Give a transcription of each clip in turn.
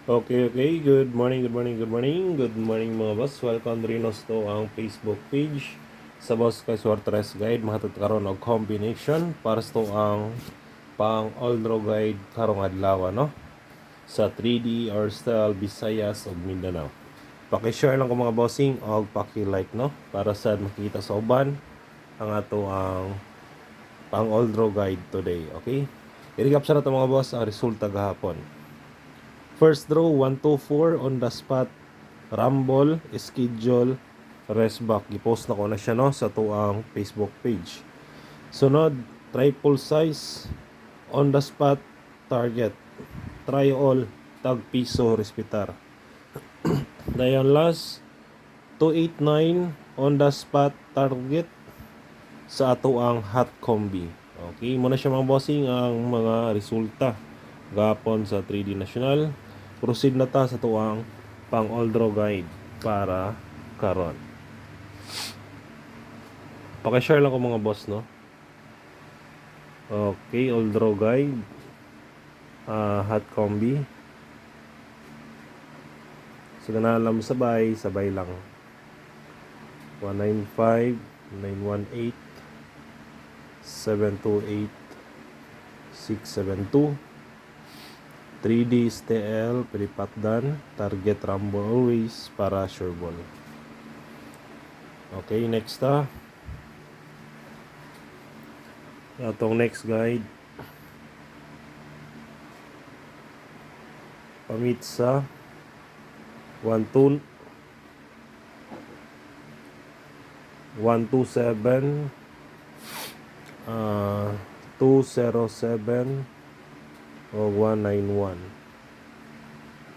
Okay, okay. Good morning, good morning, good morning. Good morning mga boss. Welcome rin to ang Facebook page sa Boss kay Swartres Guide. Mahatod karon og combination para sa ang pang all-row guide karong adlaw no sa 3D or style Visayas ug Mindanao. Paki-share lang ko mga bossing og paki-like no para sa makita sa uban ang ato ang pang all-row guide today, okay? I-recap sa nato mga boss ang resulta gahapon. First draw, 1, 2, 4 on the spot. Rumble, schedule, rest back. I-post na ko na siya no, sa tuang Facebook page. Sunod, triple size, on the spot, target. Try all, tag piso, respitar. Dayon last, 289, on the spot, target sa ato ang hot combi. Okay, muna siya mga bossing ang mga resulta gapon sa 3D National. Proceed na ta sa tuwang pang all draw guide para karon. Paki-share lang ko mga boss no. Okay, all draw guide. Hot combi. So ganalam sabay lang. 195, 918, 728, 672. 3D STL, Pilipatdan, target Rumble always para sure ball. Okay, next atong next guide. Pamit sa 127, 207 o 191.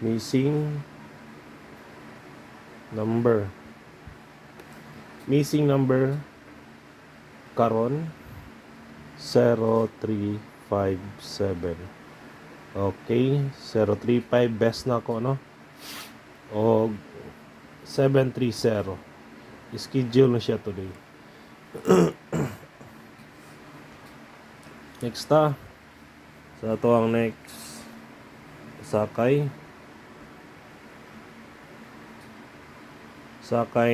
Missing number karon 0357. Okay, 035 best na ko no. O 730. Schedule na siya today. Next sa ato ang next sakay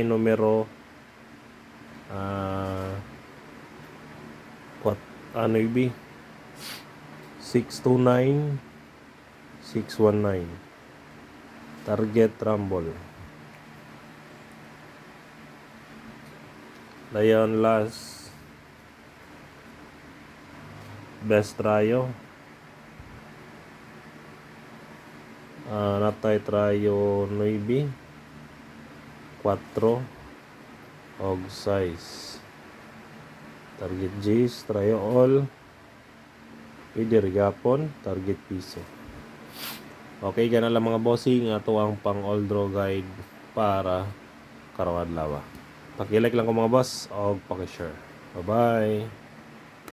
numero ano ibi 629 619 target rumble. Dayon last best tryo natay tryo 9 4 og 6 target G's tryo all pwede rigapon target piso. Okay, gana lang mga bossing ato ang pang all draw guide para karong adlaw. Paki-like lang ko mga boss og paki-share. Bye bye.